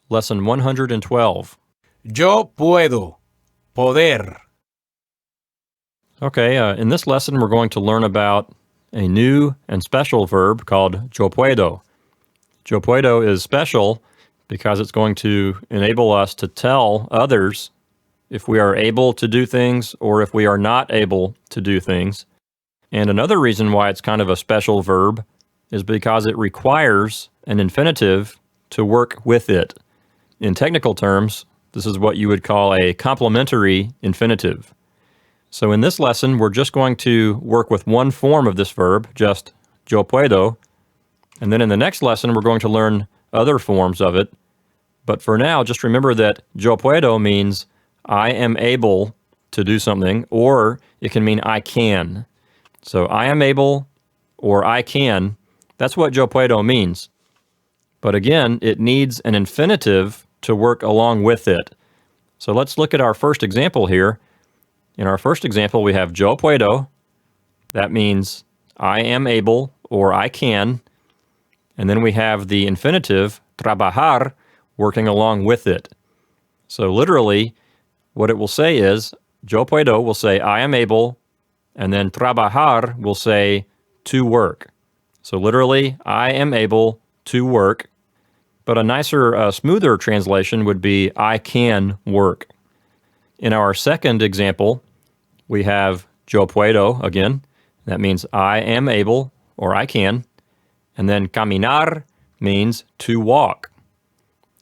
Lesson 112. Yo puedo. Poder. Okay, in this lesson we're going to learn about a new and special verb called yo puedo. Yo puedo is special because it's going to enable us to tell others if we are able to do things or if we are not able to do things. And another reason why it's kind of a special verb is because it requires an infinitive to work with it. In technical terms, this is what you would call a complementary infinitive. So in this lesson, we're just going to work with one form of this verb, just yo puedo. And then in the next lesson, we're going to learn other forms of it. But for now, just remember that yo puedo means I am able to do something, or it can mean I can. So I am able or I can, that's what yo puedo means. But again, it needs an infinitive to work along with it. So let's look at our first example here. In our first example, we have yo puedo. That means I am able or I can. And then we have the infinitive, trabajar, working along with it. So literally, what it will say is, yo puedo will say I am able, and then trabajar will say to work. So literally, I am able to work. But a nicer, smoother translation would be I can work. In our second example, we have yo puedo again. That means I am able or I can. And then caminar means to walk.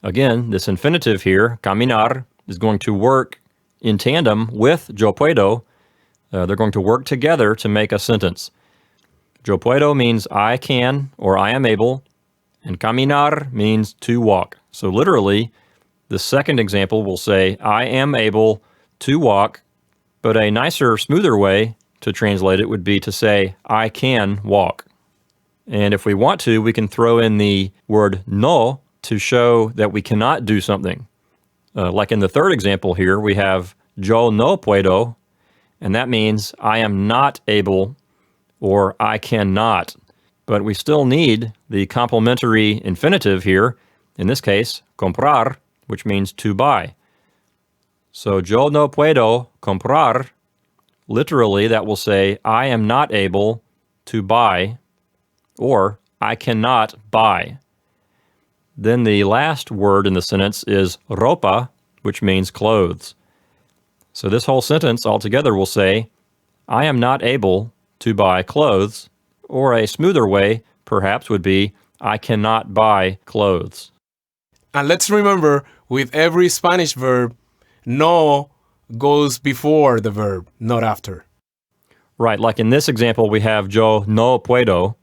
Again, this infinitive here, caminar, is going to work in tandem with yo puedo. They're going to work together to make a sentence. Yo puedo means I can or I am able, and caminar means to walk. So literally, the second example will say I am able to walk, but a nicer, smoother way to translate it would be to say I can walk. And if we want to, we can throw in the word no to show that we cannot do something. Like in the third example here, we have yo no puedo, and that means I am not able or I cannot. But we still need the complementary infinitive here, in this case, comprar, which means to buy. So yo no puedo comprar, literally that will say I am not able to buy or I cannot buy. Then the last word in the sentence is ropa, which means clothes. So this whole sentence altogether will say I am not able to buy clothes, or a smoother way perhaps would be I cannot buy clothes. And let's remember, with every Spanish verb, no goes before the verb, not after. Right, like in this example, we have yo no puedo.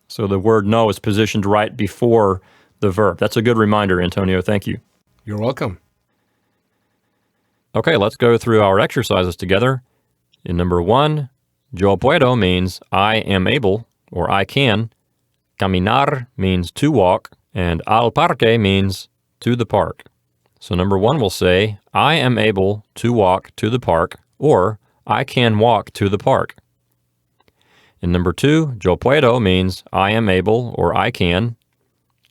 So the word no is positioned right before the verb. That's a good reminder, Antonio. Thank you. You're welcome. Okay, let's go through our exercises together. In number 1, yo puedo means I am able or I can. Caminar means to walk. And al parque means to the park. So number 1 will say I am able to walk to the park, or I can walk to the park. In number 2, yo puedo means I am able or I can.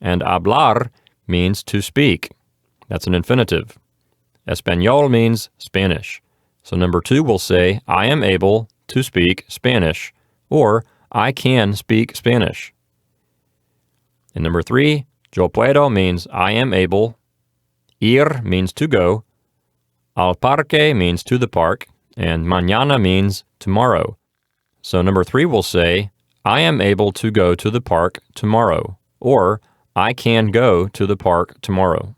And hablar means to speak. That's an infinitive. Español means Spanish. So number 2 will say I am able to speak Spanish, or I can speak Spanish. In number 3, yo puedo means I am able. Ir means to go. Al parque means to the park. And mañana means tomorrow. So number 3 will say I am able to go to the park tomorrow, or I can go to the park tomorrow.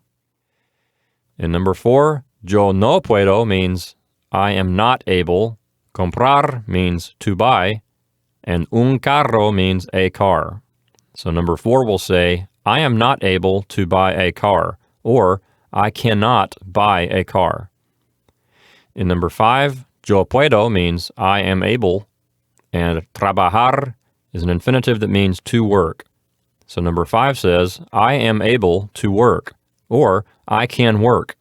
In number 4, yo no puedo means I am not able. Comprar means to buy. And un carro means a car. So number 4 will say I am not able to buy a car, or I cannot buy a car. In number 5, yo puedo means I am able, and trabajar is an infinitive that means to work. So number 5 says I am able to work, or I can work.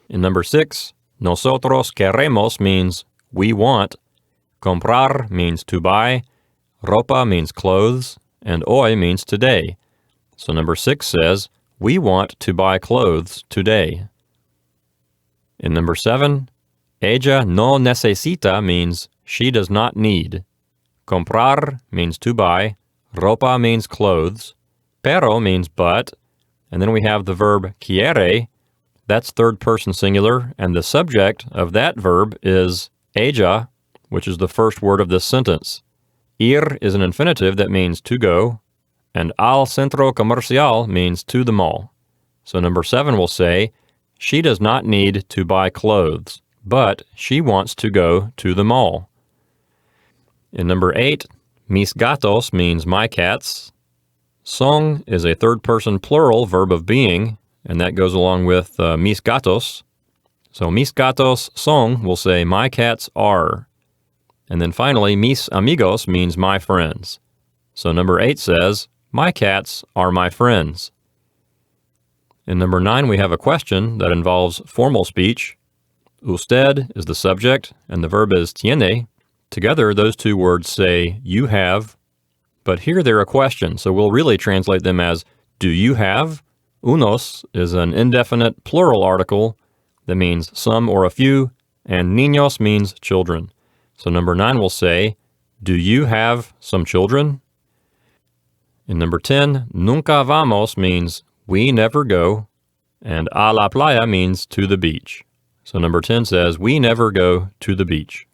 In number 6, nosotros queremos means we want. Comprar means to buy. Ropa means clothes. And hoy means today. So number 6 says we want to buy clothes today. In number 7, ella no necesita means she does not need. Comprar means to buy. Ropa means clothes. Pero means but. And then we have the verb quiere. That's third person singular, and the subject of that verb is ella, which is the first word of this sentence. Ir is an infinitive that means to go, and al centro comercial means to the mall. So number 7 will say, she does not need to buy clothes, but she wants to go to the mall. In number 8, mis gatos means my cats. Son is a third-person plural verb of being, and that goes along with mis gatos. So mis gatos son will say my cats are. And then finally, mis amigos means my friends. So number 8 says, my cats are my friends. In number 9, we have a question that involves formal speech. Usted is the subject, and the verb is tiene. Together, those two words say you have, but here they're a question, so we'll really translate them as do you have? Unos is an indefinite plural article that means some or a few, and niños means children. So number 9 will say, do you have some children? In number 10, nunca vamos means we never go, and a la playa means to the beach. So number 10 says, we never go to the beach.